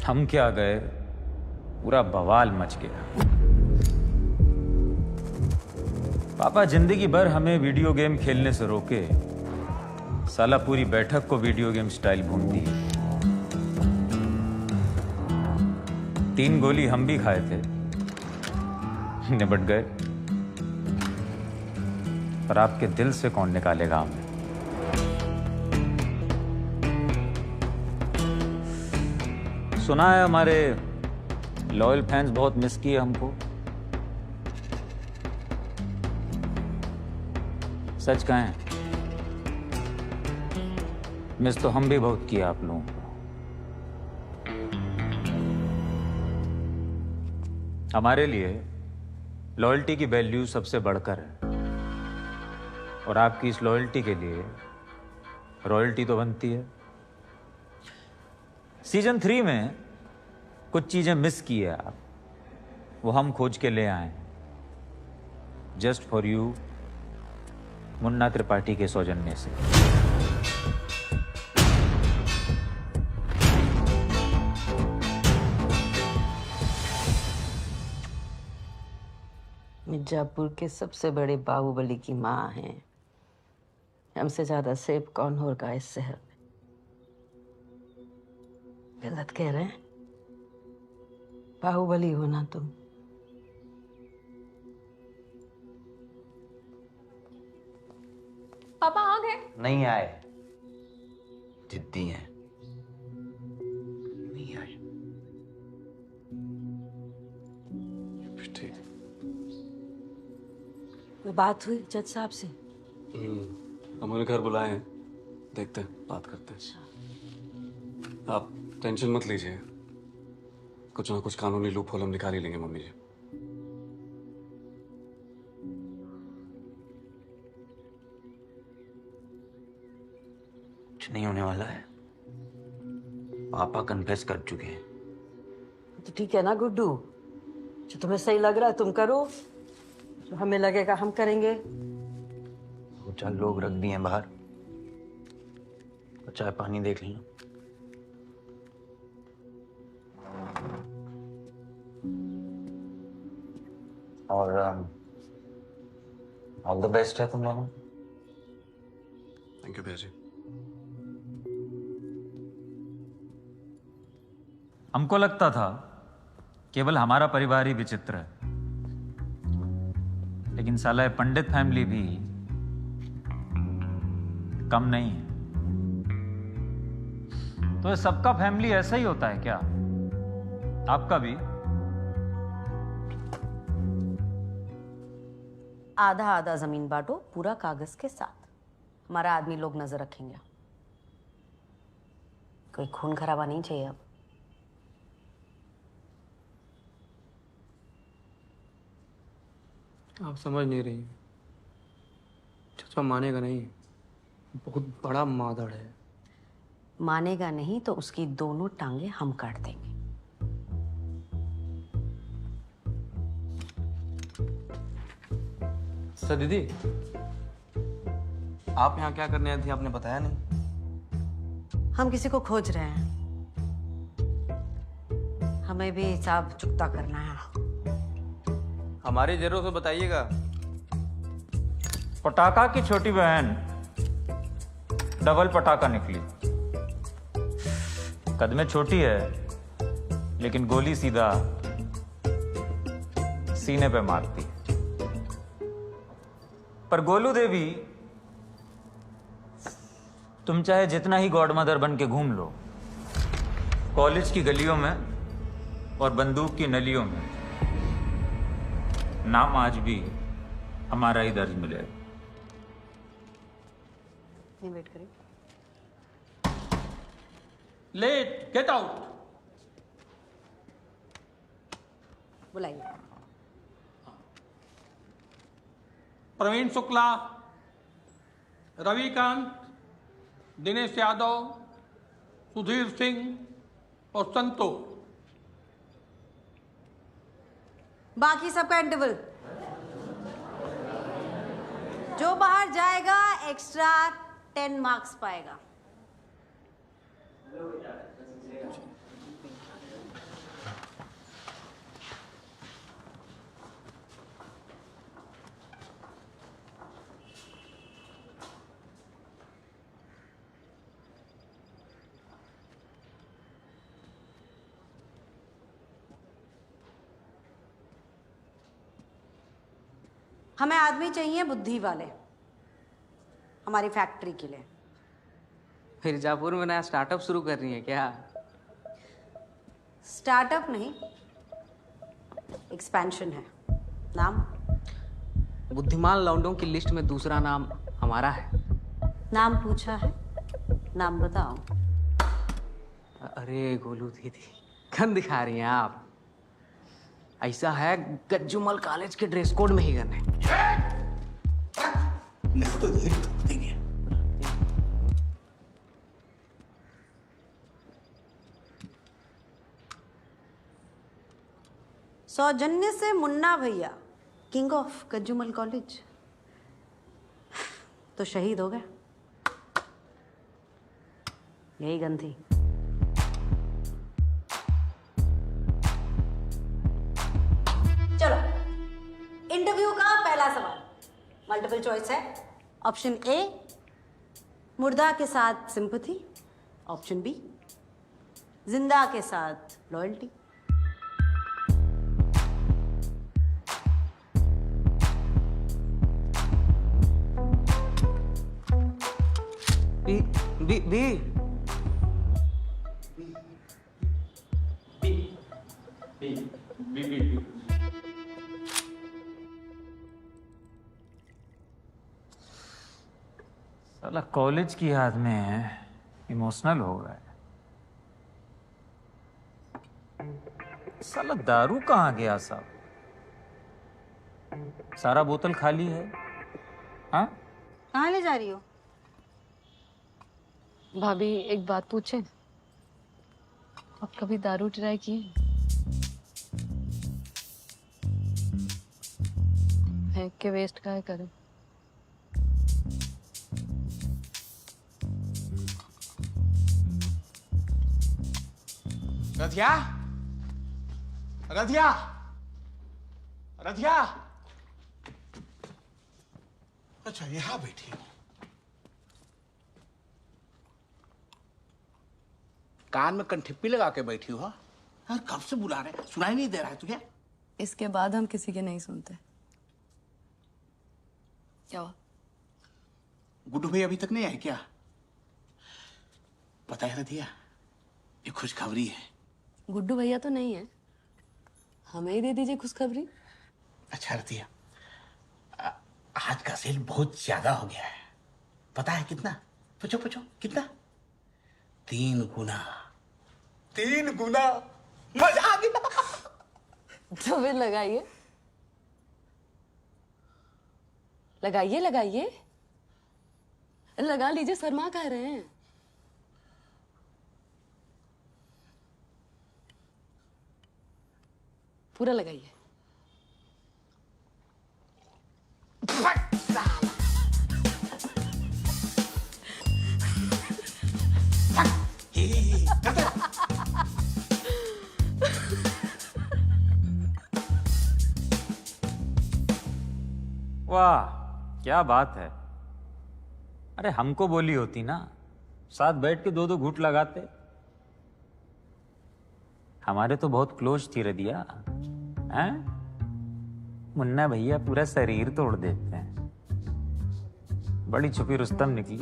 हम क्या गए, पूरा बवाल मच गया। पापा जिंदगी भर हमें वीडियो गेम खेलने से रोके, साला पूरी बैठक को वीडियो गेम स्टाइल भून दी। 3 गोली हम भी खाए थे, निपट गए, पर आपके दिल से कौन निकालेगा हमें। सुना है हमारे लॉयल फैंस बहुत मिस किए हमको। सच कहें, मिस तो हम भी बहुत किए आप लोगों को। हमारे लिए लॉयल्टी की वैल्यू सबसे बढ़कर है, और आपकी इस लॉयल्टी के लिए रॉयल्टी तो बनती है। सीजन 3 में कुछ चीजें मिस की है आप, वो हम खोज के ले आए हैं, just for you, Munna Tripathi के सौजन्य से। मिर्जापुर के सबसे बड़े बाहुबली की माँ हैं। हमसे ज्यादा सेफ कौन होगा इस शहर में? गलत कह रहे हैं? बाहुबली हो ना तुम। पापा आ गए? नहीं आए, जिद्दी हैं, नहीं आए। ठीक। कोई बात हुई जज साहब से? हमारे घर बुलाए हैं, देखते हैं, बात करते हैं। आप टेंशन मत लीजिए, कुछ ना कुछ कानूनी लूप होल हम निकाल ही लेंगे मम्मी जी। कुछ नहीं होने वाला है, पापा कन्फेस कर चुके हैं। तो ठीक है ना गुड्डू, जो तुम्हें सही लग रहा है तुम करो, जो हमें लगेगा हम करेंगे। वो 4 लोग रख दिए हैं बाहर, तो चाय पानी देख लेना। और ऑल द बेस्ट है तुम लोगों। थैंक यू भैया जी। हमको लगता था केवल हमारा परिवार ही विचित्र है, लेकिन साला ये पंडित फैमिली भी कम नहीं है। तो ये सबका फैमिली ऐसा ही होता है क्या? आपका भी? आधा आधा जमीन बांटो, पूरा कागज के साथ। हमारा आदमी लोग नजर रखेंगे। कोई खून खराबा नहीं चाहिए अब। आप समझ नहीं रही, चाचा मानेगा नहीं, बहुत बड़ा मादड़ है। मानेगा नहीं तो उसकी दोनों टांगे हम काट देंगे। सर दीदी, आप यहाँ क्या करने आई थी, आपने बताया नहीं। हम किसी को खोज रहे हैं, हमें भी हिसाब चुकता करना है। हमारी जरूर से बताइएगा। पटाखा की छोटी बहन डबल पटाखा निकली। कद में छोटी है, लेकिन गोली सीधा सीने पे मारती है। पर गोलू देवी, तुम चाहे जितना ही गॉड मदर बन के घूम लो, कॉलेज की गलियों में और बंदूक की नलियों में नाम आज भी हमारा ही दर्ज मिलेगा। वेट करिए। Late, get out. बुलाइए। प्रवीण शुक्ला, रविकांत, दिनेश यादव, सुधीर सिंह और संतोष। बाकी सबका इंटरवल। जो बाहर जाएगा एक्स्ट्रा 10 मार्क्स पाएगा। हमें आदमी चाहिए बुद्धि वाले, हमारी फैक्ट्री के लिए। मिर्जापुर में नया स्टार्टअप शुरू कर रही है क्या? स्टार्टअप नहीं, एक्सपेंशन है। नाम? बुद्धिमान लौंडों की लिस्ट में दूसरा नाम हमारा है। नाम पूछा है, नाम बताओ। अरे गोलू दीदी, गन दिखा रही हैं आप। ऐसा है, गज्जूमल कॉलेज के ड्रेस कोड में ही गन है। सौजन्य से मुन्ना भैया, किंग ऑफ गज्जूमल कॉलेज, तो शहीद हो गए। यही गन थी। चलो, इंटरव्यू का पहला सवाल मल्टीपल चॉइस है। ऑप्शन ए, मुर्दा के साथ सिंपैथी। ऑप्शन बी, जिंदा के साथ लॉयल्टी। बी बी साला कॉलेज की याद में इमोशनल हो गए। साला दारू कहाँ गया साहब? सारा बोतल खाली है। हाँ, कहाँ ले जा रही हो? भाभी एक बात पूछे, आप कभी दारू ट्राई किए? फेंक के वेस्ट काहे करें? रधिया, रधिया, रधिया। अच्छा, यहाँ बैठी हो। कान में कंठिप्पी लगा के बैठी हो? यार कब से बुला रहे, सुनाई नहीं दे रहा है तुझे? इसके बाद हम किसी के नहीं सुनते। क्या हुआ? गुड्डू भाई अभी तक नहीं आए क्या? पता है रधिया, ये खुशखबरी है। गुड्डू भैया तो नहीं है, हमें ही दे दीजिए खुशखबरी। अच्छा रधिया, आज का सेल बहुत ज्यादा हो गया है। पता है कितना? पूछो पूछो, कितना? 3 गुना। 3 गुना, मजा आ गया। तो फिर लगाइए, लगाइए, लगाइए, लगा लीजिए, शर्मा कह रहे हैं। पूरा लगाइए। वाह क्या बात है। अरे हमको बोली होती ना, साथ बैठ के 2-2 घूंट लगाते। हमारे तो बहुत क्लोज थी रदिया, हैं? मुन्ना भैया पूरा शरीर तोड़ देते हैं। बड़ी छुपी रुस्तम निकली।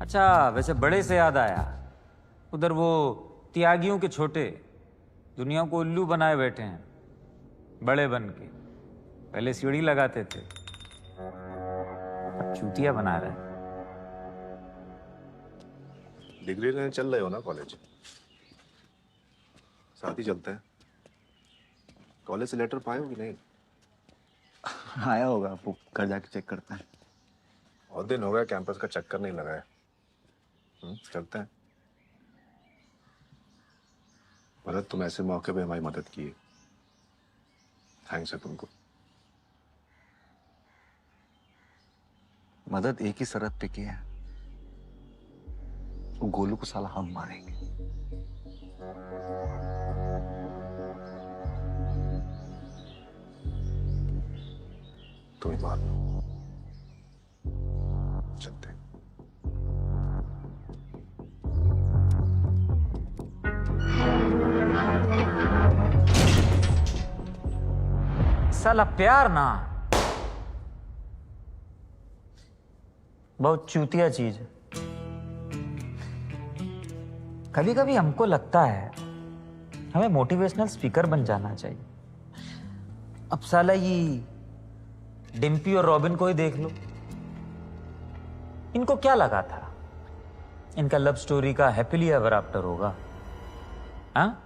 अच्छा वैसे बड़े से याद आया, उधर वो त्यागियों के छोटे दुनिया को उल्लू बनाए बैठे हैं, बड़े बन के। पहले सीढ़ी लगाते थे, अब चूतिया बना रहे हैं। डिग्री लेने चल रहे हो ना कॉलेज? साथ ही चलते हैं। कॉलेज से लेटर पाए हो कि नहीं? आया होगा, वो घर जाके चेक करते हैं। बहुत दिन हो गया कैंपस का चक्कर नहीं लगाया। चलते हैं। भरत, तुम ऐसे मौके पे हमारी मदद की, थैंक्स है तुमको। मदद एक ही शर्त पे की है, वो गोलू को साला हम मारेंगे। तुम ही मार लो। चलते हैं। साला प्यार ना, बहुत चूतिया चीज है। कभी कभी हमको लगता है हमें मोटिवेशनल स्पीकर बन जाना चाहिए। अब साला ये डिम्पी और रॉबिन को ही देख लो, इनको क्या लगा था इनका लव स्टोरी का हैप्पीली एवर आफ्टर होगा? हाँ?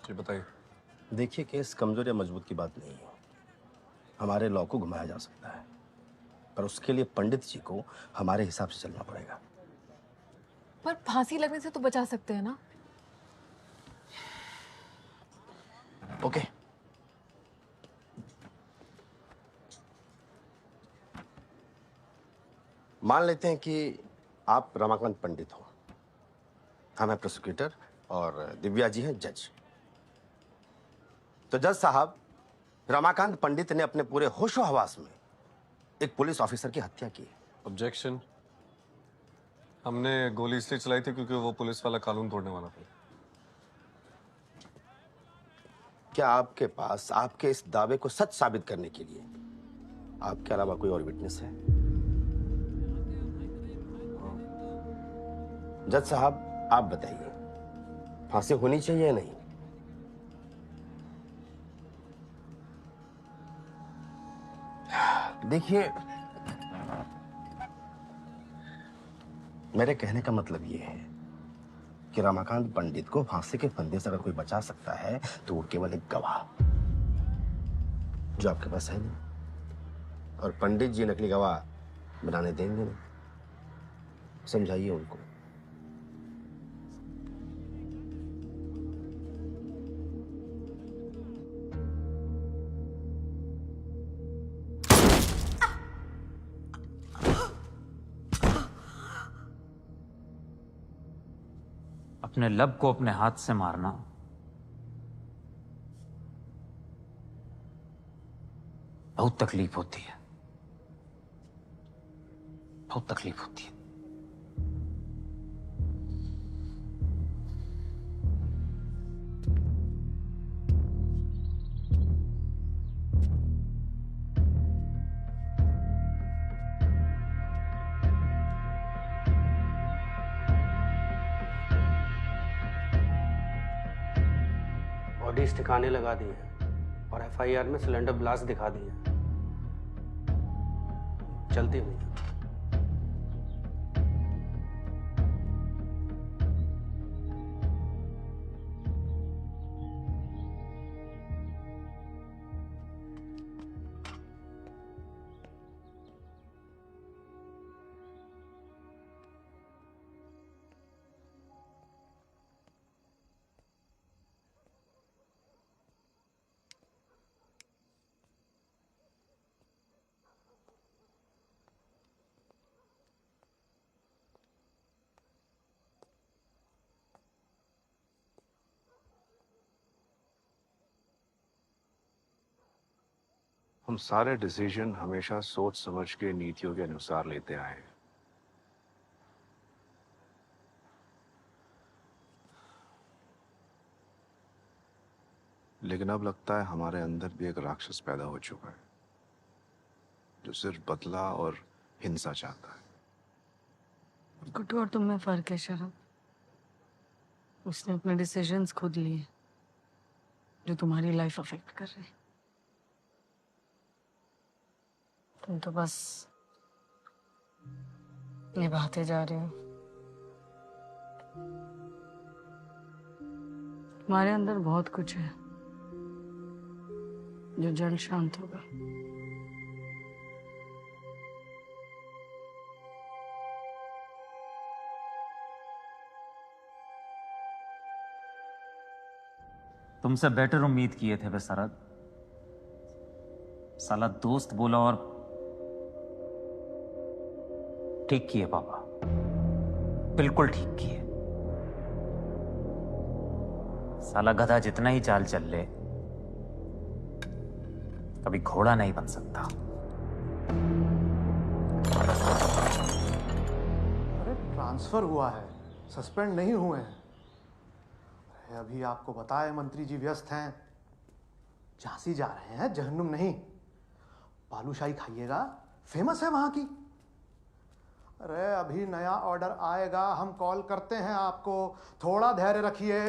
जी बताइए। देखिए, केस कमजोर या मजबूत की बात नहीं है। हमारे लॉ को घुमाया जा सकता है, पर उसके लिए पंडित जी को हमारे हिसाब से चलना पड़ेगा। पर फांसी लगने से तो बचा सकते हैं ना? ओके, मान लेते हैं कि आप रमाकांत पंडित हो, हम हैं प्रोसिक्यूटर और दिव्या जी हैं जज। तो जज साहब, रमाकांत पंडित ने अपने पूरे होशो हवास में एक पुलिस ऑफिसर की हत्या की। ऑब्जेक्शन। हमने गोली इसलिए चलाई थी क्योंकि वो पुलिस वाला कानून तोड़ने वाला था। क्या आपके पास आपके इस दावे को सच साबित करने के लिए आपके अलावा कोई और विटनेस है? जज साहब, आप बताइए, फांसी होनी चाहिए या नहीं? देखिए, मेरे कहने का मतलब यह है कि रमाकांत पंडित को फांसी के फंदे से अगर कोई बचा सकता है तो वो केवल एक गवाह, जो आपके पास है नहीं। और पंडित जी नकली गवाह बनाने देंगे नहीं। समझाइए उनको। अपने लब को अपने हाथ से मारना बहुत तकलीफ होती है, बहुत तकलीफ होती है। बॉडीज ठिकाने लगा दी है और एफआईआर में सिलेंडर ब्लास्ट दिखा दी है। चलती हुई हम सारे डिसीजन हमेशा सोच समझ के नीतियों के अनुसार लेते आए हैं। लेकिन अब लगता है हमारे अंदर भी एक राक्षस पैदा हो चुका है जो सिर्फ बदला और हिंसा चाहता है। गुड्डू और तुम में फर्क है शरद। उसने अपने डिसीजंस खुद लिए जो तुम्हारी लाइफ अफेक्ट कर रहे हैं। तुम तो बस निभाते जा रहे हो। तुम्हारे अंदर बहुत कुछ है जो जल्द शांत होगा। तुमसे बेटर उम्मीद किए थे वे शरद। साला दोस्त बोला और ठीक किए पापा, बिल्कुल ठीक किए। साला गधा जितना ही चाल चल ले, कभी घोड़ा नहीं बन सकता। अरे ट्रांसफर हुआ है, सस्पेंड नहीं हुए हैं। अरे अभी आपको बताए मंत्री जी व्यस्त हैं, झांसी जा रहे हैं, जहन्नुम नहीं। बालूशाही खाइएगा, फेमस है वहां की। अरे अभी नया ऑर्डर आएगा, हम कॉल करते हैं आपको, थोड़ा धैर्य रखिए।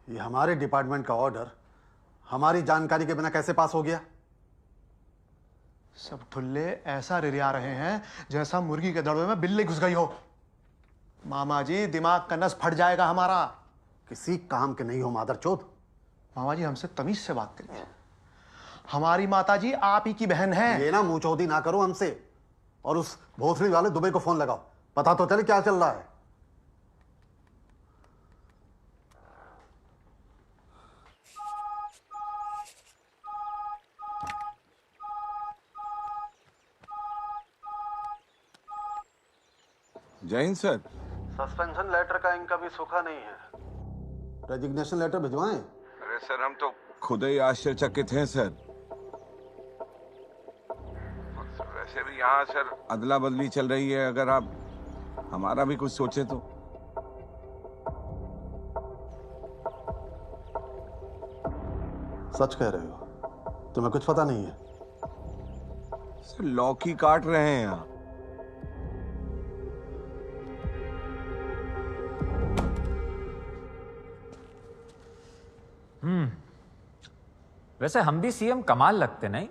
ये हमारे डिपार्टमेंट का ऑर्डर हमारी जानकारी के बिना कैसे पास हो गया? सब ठुल्ले ऐसा रिरिया रहे हैं जैसा मुर्गी के दड़वे में बिल्ली घुस गई हो। मामा जी, दिमाग का नस फट जाएगा हमारा। किसी काम के नहीं हो मादरचोद। मामा जी, हमसे तमीज से बात करिए। हमारी माता जी आप ही की बहन है। ये ना मुंह चौधी ना करो हमसे, और उस भोसड़ी वाले दुबे को फोन लगाओ, पता तो चले क्या चल रहा है। जय हिंद सर। सस्पेंशन लेटर का इनका भी सूखा नहीं है, रेजिग्नेशन लेटर भिजवाएं? अरे सर, हम तो खुद ही आश्चर्यचकित हैं सर। वैसे भी यहाँ सर अदला बदली चल रही है, अगर आप हमारा भी कुछ सोचे तो। सच कह रहे हो? तुम्हें कुछ पता नहीं है? सर लौकी काट रहे हैं यहाँ। वैसे हम भी सीएम कमाल लगते नहीं?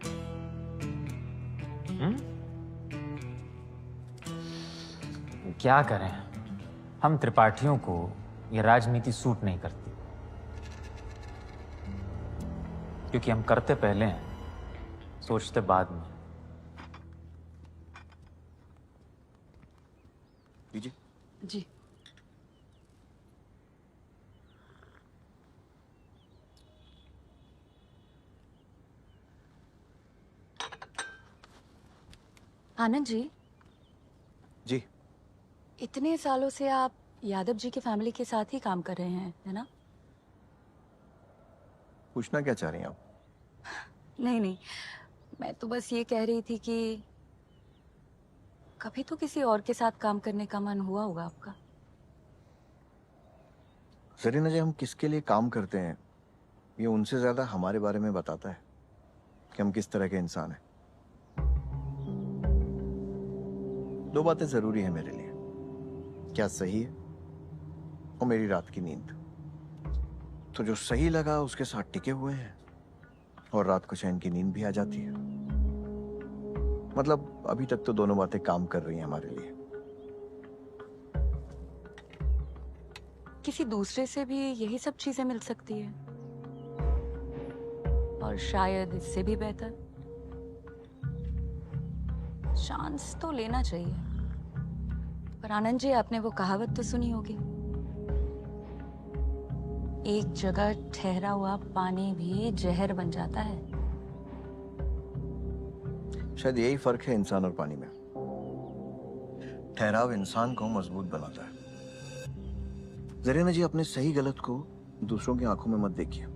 क्या करें, हम त्रिपाठियों को ये राजनीति सूट नहीं करती, क्योंकि हम करते पहले हैं, सोचते बाद में। लीजिए। जी। आनंद जी। जी। इतने सालों से आप यादव जी की फैमिली के साथ ही काम कर रहे हैं, है ना? पूछना क्या चाह रही हैं आप? नहीं नहीं, मैं तो बस ये कह रही थी कि कभी तो किसी और के साथ काम करने का मन हुआ होगा आपका। जरीना जी, हम किसके लिए काम करते हैं ये उनसे ज्यादा हमारे बारे में बताता है कि हम किस तरह के इंसान हैं। दो बातें जरूरी है मेरे लिए, क्या सही है और मेरी रात की नींद। तो जो सही लगा उसके साथ टिके हुए हैं, और रात को चैन की नींद भी आ जाती है। मतलब अभी तक तो दोनों बातें काम कर रही हैं हमारे लिए। किसी दूसरे से भी यही सब चीजें मिल सकती है, और शायद इससे भी बेहतर। चांस तो लेना चाहिए। पर आनंद जी, आपने वो कहावत तो सुनी होगी, एक जगह ठहरा हुआ पानी भी जहर बन जाता है। शायद यही फर्क है इंसान और पानी में। ठहराव इंसान को मजबूत बनाता है। जरीना जी, अपने सही गलत को दूसरों की आंखों में मत देखिए,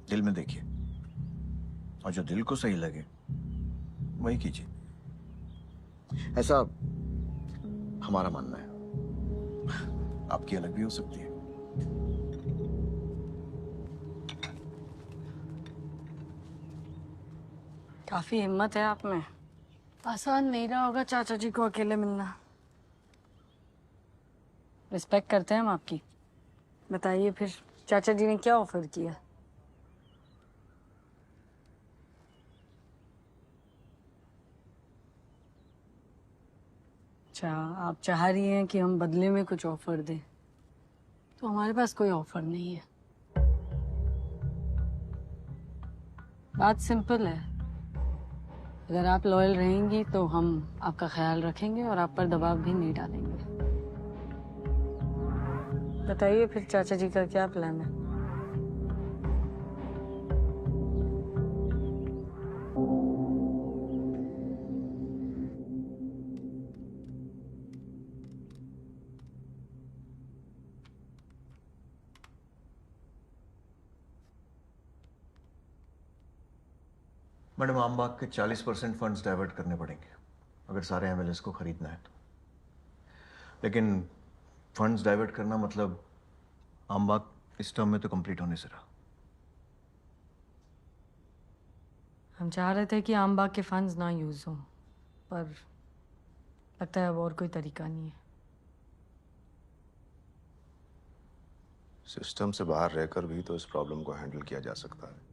दिल में देखिए, और जो दिल को सही लगे वही कीजिए। ऐसा हमारा मानना है, आपकी अलग भी हो सकती है। काफी हिम्मत है आप में। आसान नहीं रहा होगा चाचा जी को अकेले मिलना। रिस्पेक्ट करते हैं हम आपकी। बताइए फिर चाचा जी ने क्या ऑफर किया? अच्छा, आप चाह रही हैं कि हम बदले में कुछ ऑफर दें, तो हमारे पास कोई ऑफर नहीं है। बात सिंपल है, अगर आप लॉयल रहेंगी तो हम आपका ख्याल रखेंगे और आप पर दबाव भी नहीं डालेंगे। बताइए फिर चाचा जी का क्या प्लान है? मैडम, आमबाग के 40% फंड्स डाइवर्ट करने पड़ेंगे अगर सारे एमएलएस को खरीदना है तो। लेकिन फंड्स डाइवर्ट करना मतलब आमबाग इस टर्म में तो कंप्लीट होने से रहा। हम चाह रहे थे कि आमबाग के फंड्स ना यूज हों, पर लगता है अब और कोई तरीका नहीं है। सिस्टम से बाहर रहकर भी तो इस प्रॉब्लम को हैंडल किया जा सकता है।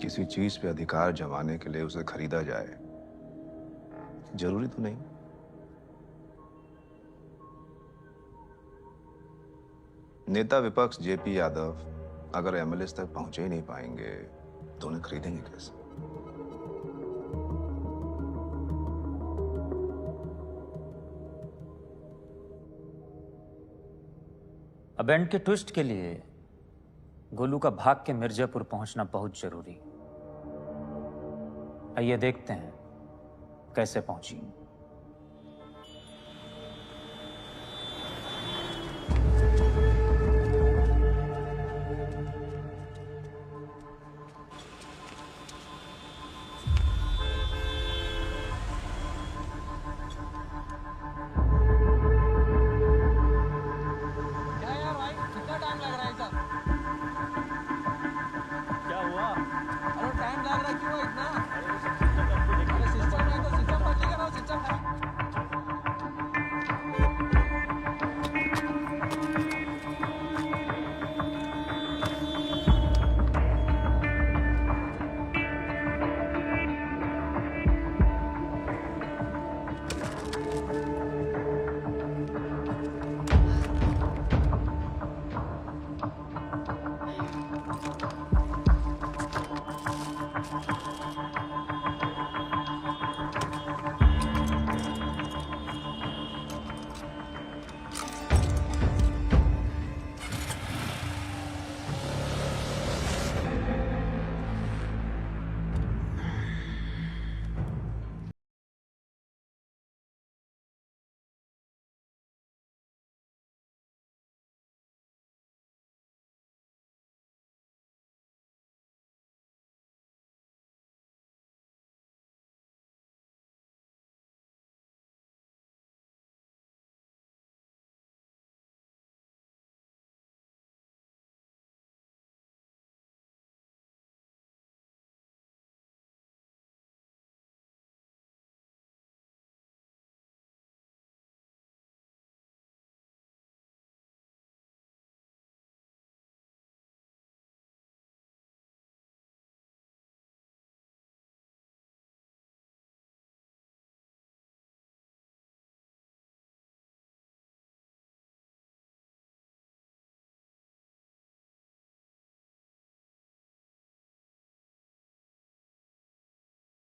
किसी चीज पे अधिकार जमाने के लिए उसे खरीदा जाए, जरूरी तो नहीं। नेता विपक्ष जेपी यादव अगर एमएलएस तक पहुंचे ही नहीं पाएंगे तो उन्हें खरीदेंगे कैसे? अब एंड के ट्विस्ट के लिए गोलू का भाग के मिर्जापुर पहुंचना बहुत जरूरी। आइए देखते हैं कैसे पहुंची।